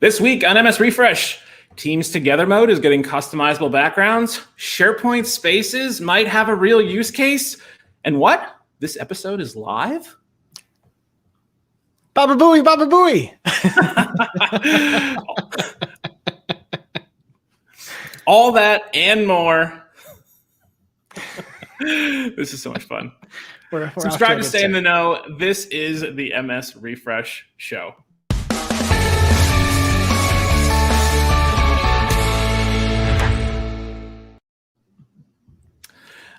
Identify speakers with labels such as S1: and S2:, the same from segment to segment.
S1: This week on MS Refresh, Teams Together mode is getting customizable backgrounds. SharePoint Spaces might have a real use case. And what? This episode is live?
S2: Baba Booey, Baba Booey.
S1: All that and more. This is so much fun.
S2: We're
S1: Subscribe to stay in the know. This is the MS Refresh Show.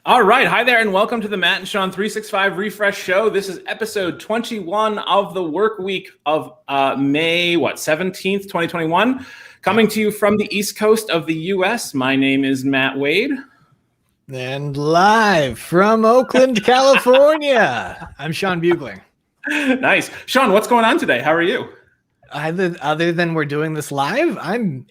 S1: All right. Hi there, and welcome to the Matt and Sean 365 Refresh Show. This is episode 21 of the work week of May 17th, 2021. Coming to you from the East Coast of the U.S. My name is Matt Wade.
S2: And live from Oakland, California, I'm Sean Bugling.
S1: Nice. Sean, what's going on today? How are you?
S2: Other than we're doing this live, I'm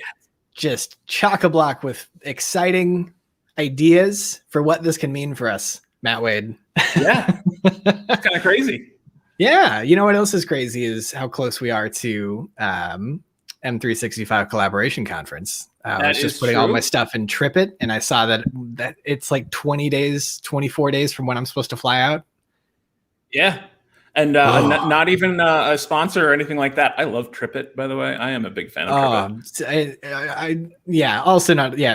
S2: just chock-a-block with exciting ideas for what this can mean for us, Matt Wade.
S1: Yeah, it's kind of crazy.
S2: Yeah, you know what else is crazy is how close we are to M365 Collaboration Conference. I was just putting all my stuff in TripIt, and I saw that it's like 24 days from when I'm supposed to fly out.
S1: Yeah. And not even a sponsor or anything like that. I love TripIt, by the way. I am a big fan of TripIt.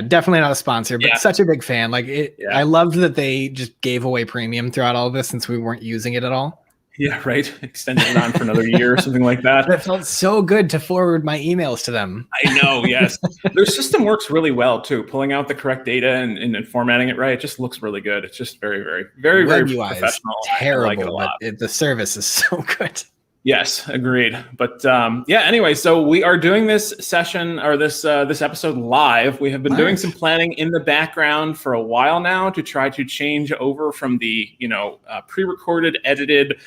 S2: Definitely not a sponsor, but such a big fan. I loved that they just gave away premium throughout all of this since we weren't using it at all.
S1: Yeah, right. Extended it on for another year or something like that.
S2: It felt so good to forward my emails to them.
S1: I know, yes. Their system works really well, too. Pulling out the correct data and formatting it right, it just looks really good. It's just very professional.
S2: Terrible,
S1: I like it a lot.
S2: But the service is so good.
S1: Yes, agreed. But anyway, so we are doing this session or this episode live. We have been doing some planning in the background for a while now to try to change over from the pre-recorded, edited.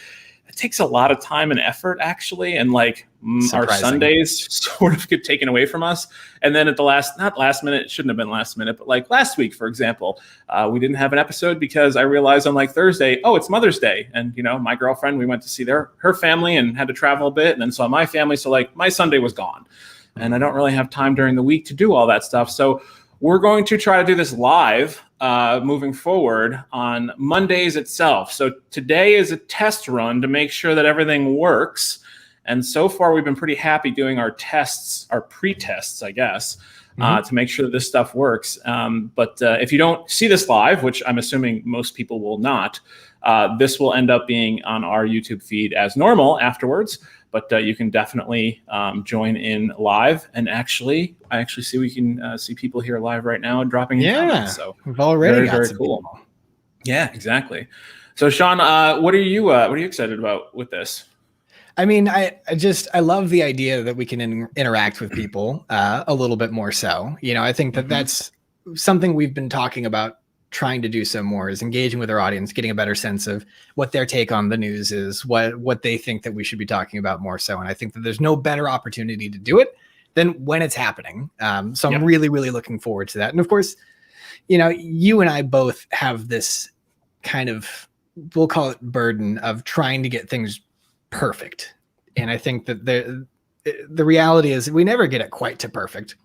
S1: It takes a lot of time and effort, actually, and our Sundays sort of get taken away from us. And then at the not last minute, it shouldn't have been last minute, but like last week, for example, we didn't have an episode because I realized on Thursday, it's Mother's Day. And, my girlfriend, we went to see her family and had to travel a bit and then saw my family. So my Sunday was gone. And I don't really have time during the week to do all that stuff. So we're going to try to do this live moving forward on Mondays itself. So today is a test run to make sure that everything works. And so far, we've been pretty happy doing our tests, our pre-tests, I guess, to make sure that this stuff works. But if you don't see this live, which I'm assuming most people will not, this will end up being on our YouTube feed as normal afterwards. But you can definitely join in live. And I actually see we can see people here live right now and dropping in comments. So
S2: we've already got
S1: very
S2: some
S1: cool.
S2: People.
S1: Yeah, exactly. So Sean, what are you excited about with this?
S2: I mean, I love the idea that we can interact with people a little bit more so. I think that that's something we've been talking about trying to do some more is engaging with our audience, getting a better sense of what their take on the news is, what they think that we should be talking about more so. And I think that there's no better opportunity to do it than when it's happening. So I'm really, really looking forward to that. And of course, you and I both have this kind of, we'll call it burden of trying to get things perfect. And I think that the reality is we never get it quite to perfect.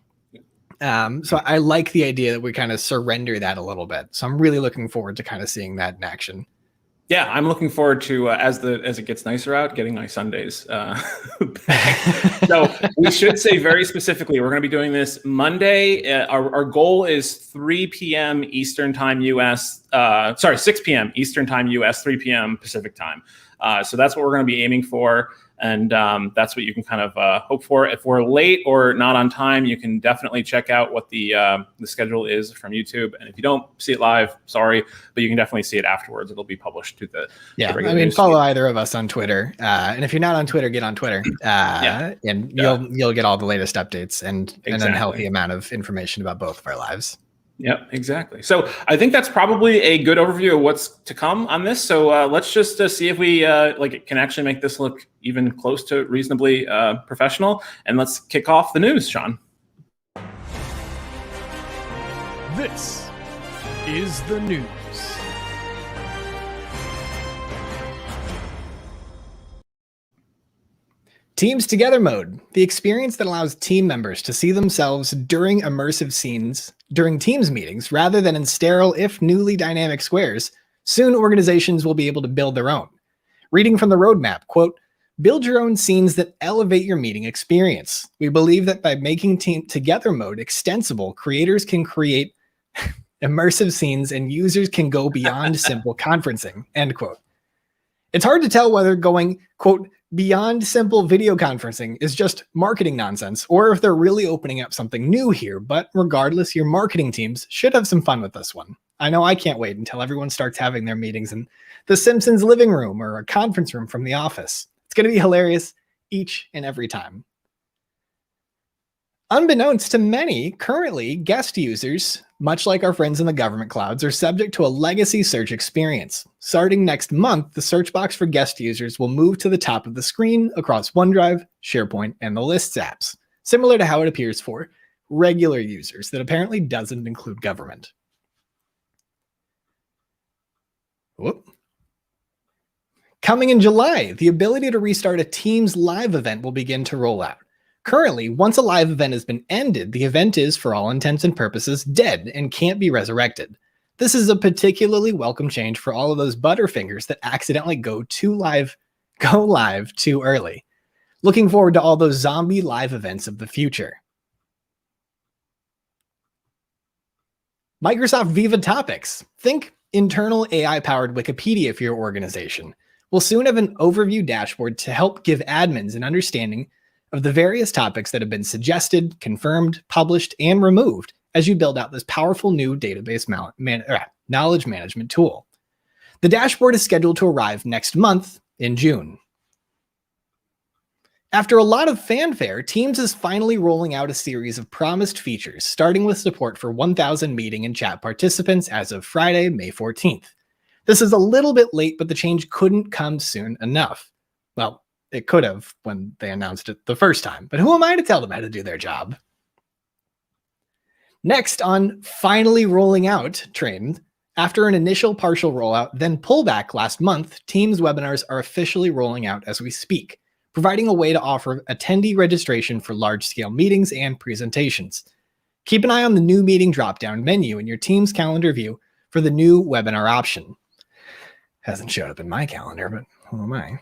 S2: So I like the idea that we kind of surrender that a little bit. So I'm really looking forward to kind of seeing that in action. Yeah,
S1: I'm looking forward to as it gets nicer out, getting my Sundays back. So we should say very specifically, we're going to be doing this Monday. Our goal is 3 p.m. Eastern Time US. 6 p.m. Eastern Time US, 3 p.m. Pacific Time. So that's what we're going to be aiming for. And that's what you can kind of hope for. If we're late or not on time, you can definitely check out what the schedule is from YouTube. And if you don't see it live, sorry, but you can definitely see it afterwards. It'll be published to the
S2: follow either of us on Twitter. And if you're not on Twitter, get on Twitter. And you'll get all the latest updates and a healthy amount of information about both of our lives.
S1: Yep, exactly. So I think that's probably a good overview of what's to come on this. So let's just see if we can actually make this look even close to reasonably professional. And let's kick off the news, Sean.
S3: This is the news.
S2: Teams Together mode, the experience that allows team members to see themselves during immersive scenes during Teams meetings rather than in sterile, if newly dynamic squares. Soon organizations will be able to build their own. Reading from the roadmap, quote, build your own scenes that elevate your meeting experience. We believe that by making Team Together mode extensible, creators can create immersive scenes and users can go beyond simple conferencing, end quote. It's hard to tell whether going, quote, beyond simple video conferencing is just marketing nonsense or if they're really opening up something new here, but regardless, your marketing teams should have some fun with this one. I know I can't wait until everyone starts having their meetings in the Simpsons living room or a conference room from the office. It's going to be hilarious each and every time. Unbeknownst to many, currently, guest users, much like our friends in the government clouds, are subject to a legacy search experience. Starting next month, the search box for guest users will move to the top of the screen across OneDrive, SharePoint, and the Lists apps, similar to how it appears for regular users that apparently doesn't include government. Whoop. Coming in July, the ability to restart a Teams live event will begin to roll out. Currently, once a live event has been ended, the event is, for all intents and purposes, dead and can't be resurrected. This is a particularly welcome change for all of those butterfingers that accidentally go live too early. Looking forward to all those zombie live events of the future. Microsoft Viva Topics. Think internal AI-powered Wikipedia for your organization. We'll soon have an overview dashboard to help give admins an understanding of the various topics that have been suggested, confirmed, published, and removed as you build out this powerful new database knowledge management tool. The dashboard is scheduled to arrive next month in June. After a lot of fanfare, Teams is finally rolling out a series of promised features, starting with support for 1,000 meeting and chat participants as of Friday, May 14th. This is a little bit late, but the change couldn't come soon enough. Well, it could have when they announced it the first time, but who am I to tell them how to do their job? Next on finally rolling out train, after an initial partial rollout, then pullback last month, Teams webinars are officially rolling out as we speak, providing a way to offer attendee registration for large-scale meetings and presentations. Keep an eye on the new meeting drop-down menu in your Teams calendar view for the new webinar option. Hasn't showed up in my calendar, but who am I?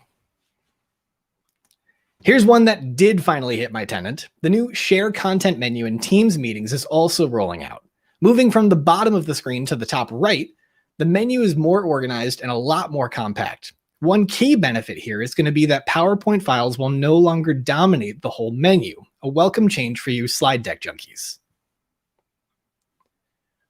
S2: Here's one that did finally hit my tenant. The new Share Content menu in Teams meetings is also rolling out. Moving from the bottom of the screen to the top right, the menu is more organized and a lot more compact. One key benefit here is going to be that PowerPoint files will no longer dominate the whole menu, a welcome change for you slide deck junkies.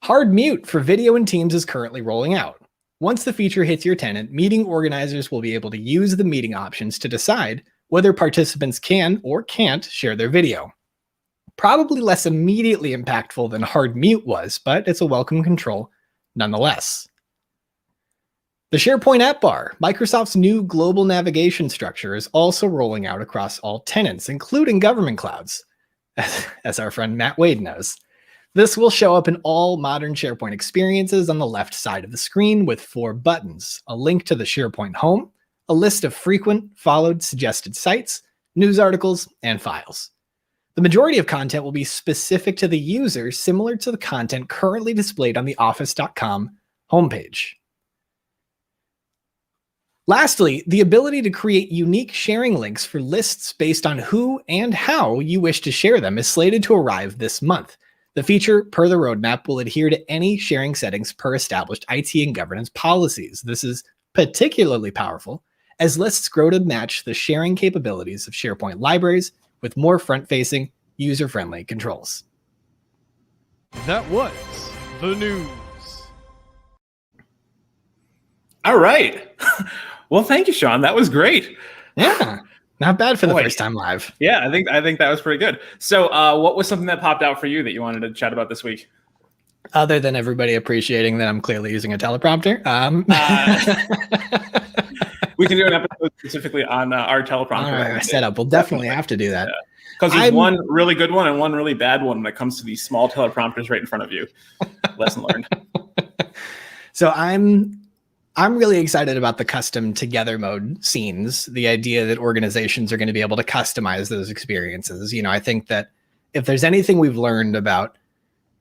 S2: Hard mute for video in Teams is currently rolling out. Once the feature hits your tenant, meeting organizers will be able to use the meeting options to decide whether participants can or can't share their video. Probably less immediately impactful than hard mute was, but it's a welcome control nonetheless. The SharePoint app bar, Microsoft's new global navigation structure, is also rolling out across all tenants, including government clouds, as our friend Matt Wade knows. This will show up in all modern SharePoint experiences on the left side of the screen with 4 buttons, a link to the SharePoint home, a list of frequent, followed, suggested sites, news articles, and files. The majority of content will be specific to the user, similar to the content currently displayed on the office.com homepage. Lastly, the ability to create unique sharing links for lists based on who and how you wish to share them is slated to arrive this month. The feature, per the roadmap, will adhere to any sharing settings per established IT and governance policies. This is particularly powerful as lists grow to match the sharing capabilities of SharePoint libraries with more front-facing, user-friendly controls.
S3: That was the news.
S1: All right. Well, thank you, Sean. That was great.
S2: Yeah, not bad for the first time live.
S1: Yeah, I think that was pretty good. So what was something that popped out for you that you wanted to chat about this week?
S2: Other than everybody appreciating that I'm clearly using a teleprompter.
S1: We can do an episode specifically on our teleprompter
S2: setup. We'll definitely have to do that.
S1: Because there's one really good one and one really bad one when it comes to these small teleprompters right in front of you. Lesson learned.
S2: So I'm I'm really excited about the custom together mode scenes, the idea that organizations are going to be able to customize those experiences. I think that if there's anything we've learned about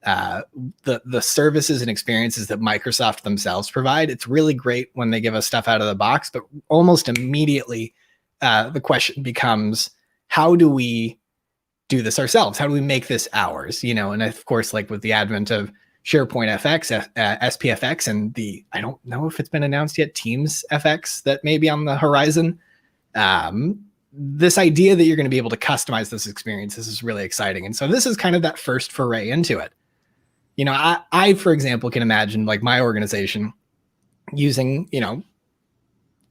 S2: the services and experiences that Microsoft themselves provide, it's really great when they give us stuff out of the box, but almost immediately the question becomes, how do we do this ourselves? How do we make this ours? And of course, like with the advent of SharePoint FX, SPFX, and I don't know if it's been announced yet, Teams FX that may be on the horizon. This idea that you're going to be able to customize those experiences is really exciting. And so this is kind of that first foray into it. I, for example, can imagine like my organization using,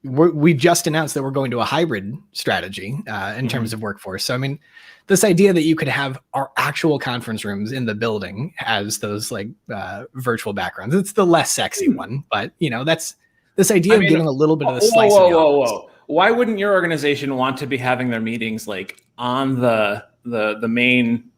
S2: we just announced that we're going to a hybrid strategy in terms of workforce. So, I mean, this idea that you could have our actual conference rooms in the building as those like virtual backgrounds. It's the less sexy one, but that's this idea of getting a little bit of the slice of the office.
S1: Why wouldn't your organization want to be having their meetings like on the main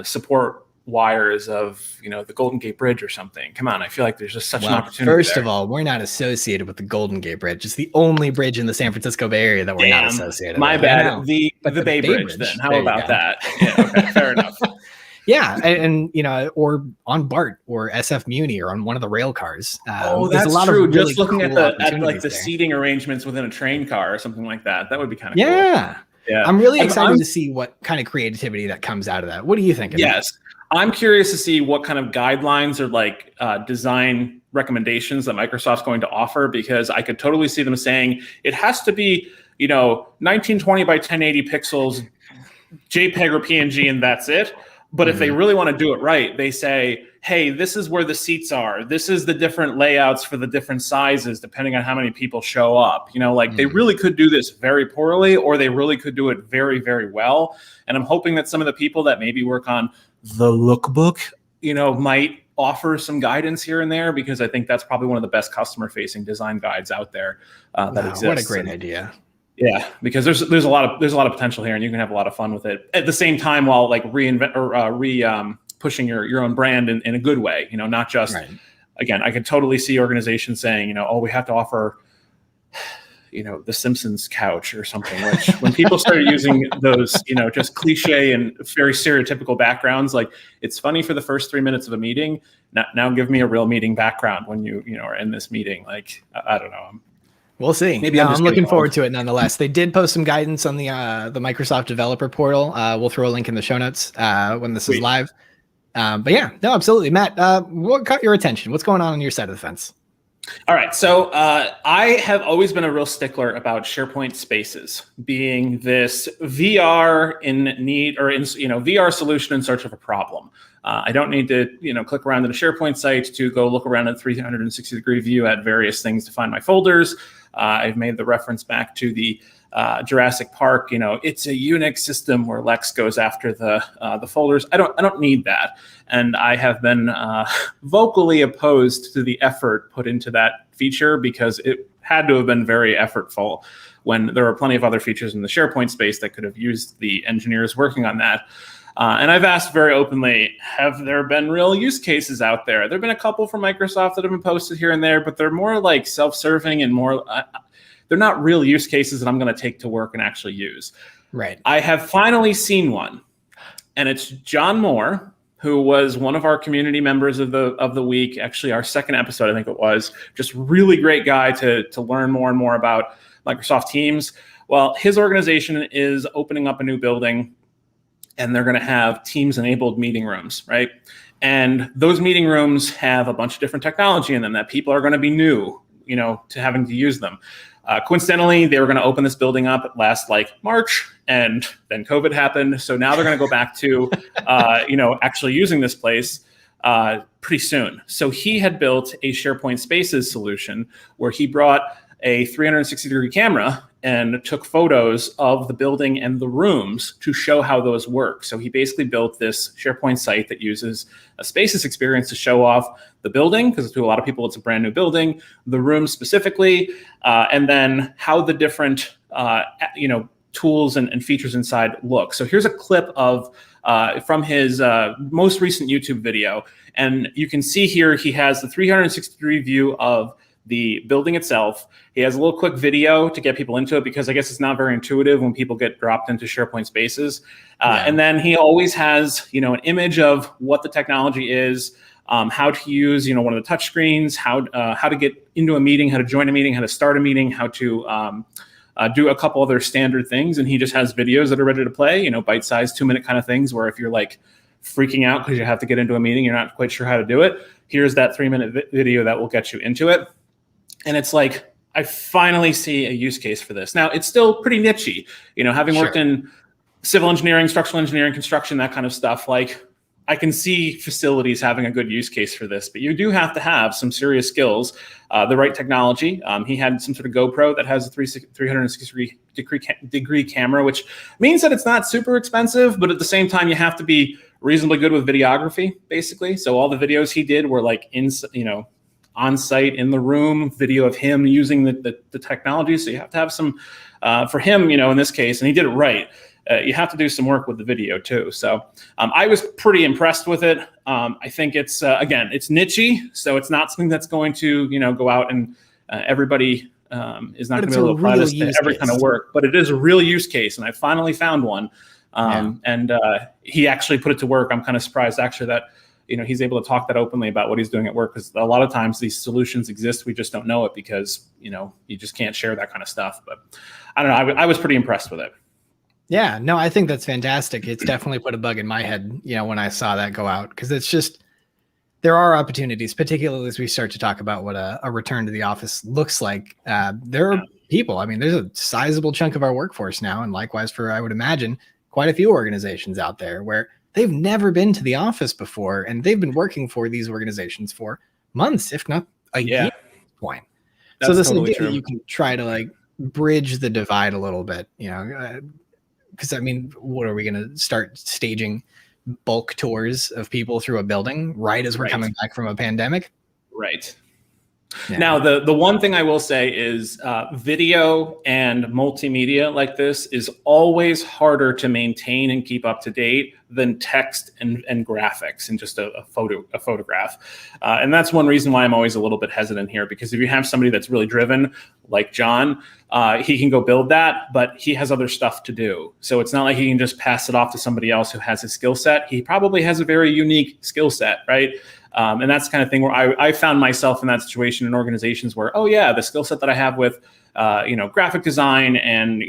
S1: support wires of the Golden Gate Bridge or something? Come on, I feel like there's just such an opportunity.
S2: First of all, we're not associated with the Golden Gate Bridge. It's the only bridge in the San Francisco Bay Area that we're not associated with.
S1: My bad. The Bay Bridge then. How about that? Yeah, okay, fair enough.
S2: Yeah, and or on BART or SF Muni or on one of the rail cars.
S1: That's a lot true. Of really just looking cool at like the seating arrangements within a train car or something like that. That would be kind of cool.
S2: Yeah. I'm really excited to see what kind of creativity that comes out of that. What do you think?
S1: Yes. I'm curious to see what kind of guidelines or like design recommendations that Microsoft's going to offer, because I could totally see them saying it has to be, 1920 by 1080 pixels, JPEG or PNG, and that's it. But if they really want to do it right, they say, hey, this is where the seats are. This is the different layouts for the different sizes, depending on how many people show up. They really could do this very poorly, or they really could do it very, very well. And I'm hoping that some of the people that maybe work on the lookbook, might offer some guidance here and there, because I think that's probably one of the best customer-facing design guides out there that exists.
S2: What a great idea!
S1: Yeah, because there's a lot of potential here, and you can have a lot of fun with it at the same time while like pushing your own brand in a good way. Not just again. I could totally see organizations saying, we have to offer the Simpsons couch or something, which when people started using those, just cliche and very stereotypical backgrounds, like it's funny for the first 3 minutes of a meeting. Now give me a real meeting background when you are in this meeting. Like, I don't know.
S2: We'll see.
S1: Maybe
S2: I'm looking forward to it nonetheless. They did post some guidance on the Microsoft developer portal. We'll throw a link in the show notes when this is live. But yeah, no, absolutely. Matt, what caught your attention? What's going on your side of the fence?
S1: All right. So I have always been a real stickler about SharePoint Spaces being this VR VR solution in search of a problem. I don't need to, click around in a SharePoint site to go look around in a 360-degree view at various things to find my folders. I've made the reference back to the Jurassic Park. It's a Unix system where Lex goes after the folders. I don't need that, and I have been vocally opposed to the effort put into that feature, because it had to have been very effortful when there were plenty of other features in the SharePoint space that could have used the engineers working on that. And I've asked very openly, have there been real use cases out there? There have been a couple from Microsoft that have been posted here and there, but they're more like self-serving and more, they're not real use cases that I'm going to take to work and actually use.
S2: Right.
S1: I have finally seen one, and it's John Moore, who was one of our community members of the week, actually our second episode, I think it was. Just really great guy to learn more and more about Microsoft Teams. Well, his organization is opening up a new building, and they're going to have Teams-enabled meeting rooms, right? And those meeting rooms have a bunch of different technology in them that people are going to be new, to having to use them. Coincidentally, they were going to open this building up last March, and then COVID happened. So now they're going to go back to, actually using this place pretty soon. So he had built a SharePoint Spaces solution where he brought a 360-degree camera and took photos of the building and the rooms to show how those work. So he basically built this SharePoint site that uses a Spaces experience to show off the building, because to a lot of people it's a brand new building, the room specifically, and then how the different tools and features inside look. So here's a clip of from his most recent YouTube video, and you can see here he has the 360-degree view of the building itself. He has a little quick video to get people into it because I guess it's not very intuitive when people get dropped into SharePoint Spaces. And then he always has, an image of what the technology is, how to use, one of the touch screens, how to get into a meeting, how to join a meeting, how to start a meeting, how to do a couple other standard things. And he just has videos that are ready to play, bite-sized 2-minute kind of things where if you're like freaking out because you have to get into a meeting, you're not quite sure how to do it, here's that 3-minute video that will get you into it. And it's like, I finally see a use case for this. Now, it's still pretty niche-y, having worked in civil engineering, structural engineering, construction, that kind of stuff. Like, I can see facilities having a good use case for this, but you do have to have some serious skills, the right technology. He had some sort of GoPro that has a 360-degree camera, which means that it's not super expensive, but at the same time, you have to be reasonably good with videography, basically. So all the videos he did were like on site in the room, video of him using the technology. So you have to have some, for him, in this case, and he did it right. You have to do some work with the video too. So I was pretty impressed with it. I think it's, again, it's niche-y, so it's not something that's going to, go out and everybody is not going to be able to apply this to every kind of work, but it is a real use case. And I finally found one. And he actually put it to work. I'm kind of surprised actually that, he's able to talk that openly about what he's doing at work, because a lot of times these solutions exist. We just don't know it because, you just can't share that kind of stuff. But I don't know. I was pretty impressed with it.
S2: Yeah, no, I think that's fantastic. It's definitely put a bug in my head, when I saw that go out, because it's just, there are opportunities, particularly as we start to talk about what a return to the office looks like. There are people, there's a sizable chunk of our workforce now, and likewise for, I would imagine, quite a few organizations out there where they've never been to the office before, and they've been working for these organizations for months, if not a year at this point.
S1: That's
S2: so this
S1: totally
S2: idea
S1: true.
S2: that you can try to like bridge the divide a little bit, because what are we going to start staging bulk tours of people through a building right as we're coming back from a pandemic?
S1: Right.
S2: Yeah.
S1: Now, the one thing I will say is video and multimedia like this is always harder to maintain and keep up to date than text and graphics and just a photograph. And that's one reason why I'm always a little bit hesitant here, because if you have somebody that's really driven, like John, he can go build that, but he has other stuff to do. So it's not like he can just pass it off to somebody else who has a skill set. He probably has a very unique skill set, right? And that's the kind of thing where I found myself in that situation in organizations where, the skill set that I have with, graphic design and,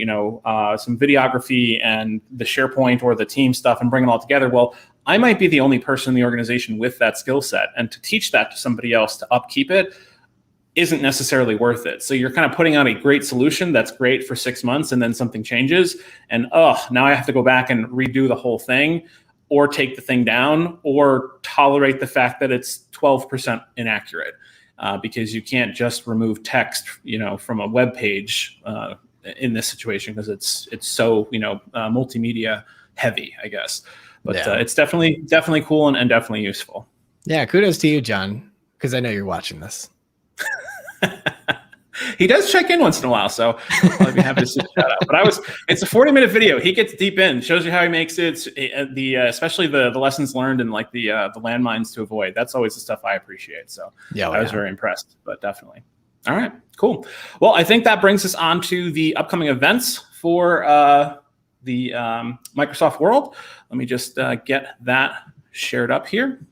S1: some videography and the SharePoint or the team stuff and bring it all together. Well, I might be the only person in the organization with that skill set, and to teach that to somebody else to upkeep it isn't necessarily worth it. So you're kind of putting out a great solution that's great for 6 months, and then something changes, and now I have to go back and redo the whole thing, or take the thing down, or tolerate the fact that it's 12% inaccurate, because you can't just remove text, from a web page in this situation, because it's so multimedia heavy, I guess. But it's definitely cool and definitely useful. Yeah,
S2: kudos to you, John, because I know you're watching this.
S1: He does check in once in a while, so I'll be happy to see the shout out. But it's a 40-minute video. He gets deep in, shows you how he makes it, especially the lessons learned and like the landmines to avoid. That's always the stuff I appreciate. So I was very impressed, but definitely. All right, cool. Well, I think that brings us on to the upcoming events for the Microsoft World. Let me just get that shared up here.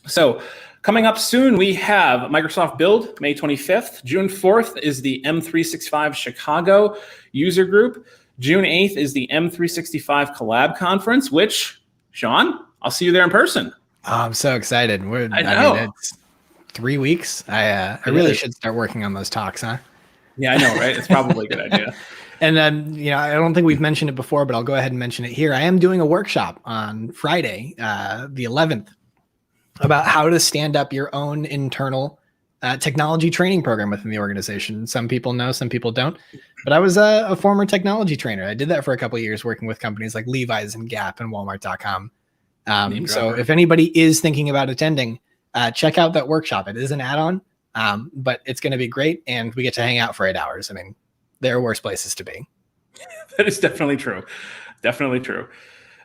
S1: So coming up soon, we have Microsoft Build, May 25th. June 4th is the M365 Chicago user group. June 8th is the M365 Collab Conference, which, Sean, I'll see you there in person.
S2: Oh, I'm so excited.
S1: I know.
S2: It's 3 weeks. I really should start working on those talks, huh?
S1: Yeah, I know, right? It's probably a good idea.
S2: And then, I don't think we've mentioned it before, but I'll go ahead and mention it here. I am doing a workshop on Friday, the 11th, about how to stand up your own internal technology training program within the organization. Some people know, some people don't. But I was a former technology trainer. I did that for a couple of years working with companies like Levi's and Gap and Walmart.com. So if anybody is thinking about attending, check out that workshop. It is an add-on, but it's going to be great. And we get to hang out for 8 hours. There are worse places to be.
S1: That is definitely true. Definitely true.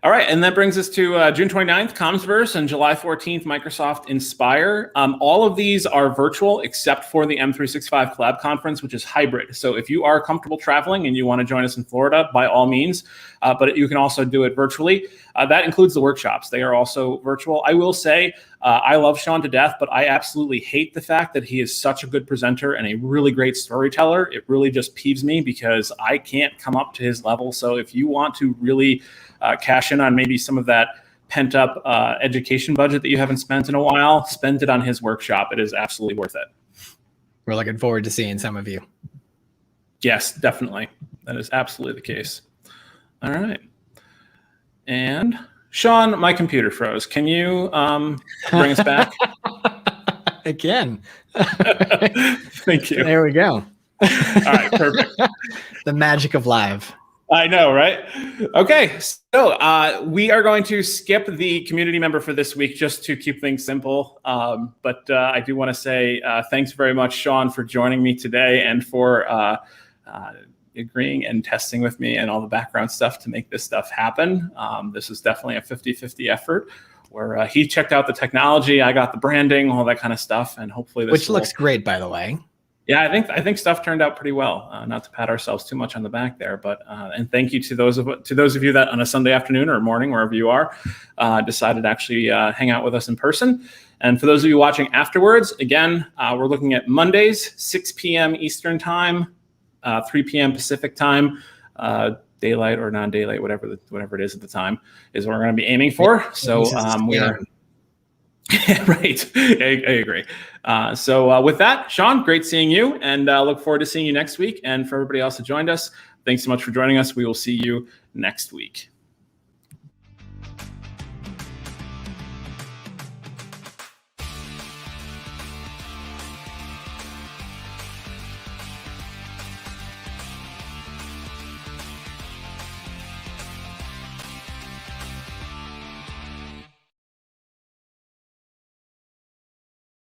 S1: All right, and that brings us to June 29th, Commsverse, and July 14th, Microsoft Inspire. All of these are virtual except for the M365 Collab Conference, which is hybrid. So if you are comfortable traveling and you want to join us in Florida, by all means, but you can also do it virtually. That includes the workshops. They are also virtual. I will say, I love Sean to death, but I absolutely hate the fact that he is such a good presenter and a really great storyteller. It really just peeves me because I can't come up to his level. So if you want to really cash in on maybe some of that pent up education budget that you haven't spent in a while, spend it on his workshop. It is absolutely worth it.
S2: We're looking forward to seeing some of you.
S1: Yes, definitely. That is absolutely the case. All right. And Sean, my computer froze. Can you bring us back?
S2: I can.
S1: Thank you.
S2: There we go.
S1: All right, perfect.
S2: The magic of live.
S1: I know, right? Okay, so we are going to skip the community member for this week just to keep things simple. But I do want to say thanks very much, Sean, for joining me today and for agreeing and testing with me and all the background stuff to make this stuff happen. This is definitely a 50-50 effort where he checked out the technology, I got the branding, all that kind of stuff, and hopefully this
S2: Which looks great, by the way.
S1: Yeah, I think stuff turned out pretty well. Not to pat ourselves too much on the back there, but and thank you to those of you that on a Sunday afternoon or morning, wherever you are, decided to actually hang out with us in person. And for those of you watching afterwards, again, we're looking at Mondays, 6 p.m. Eastern time, 3 p.m. Pacific time, daylight or non-daylight, whatever it is at the time, is what we're going to be aiming for. So we are. Right. I agree. So with that, Sean, great seeing you, and look forward to seeing you next week. And for everybody else that joined us, thanks so much for joining us. We will see you next week.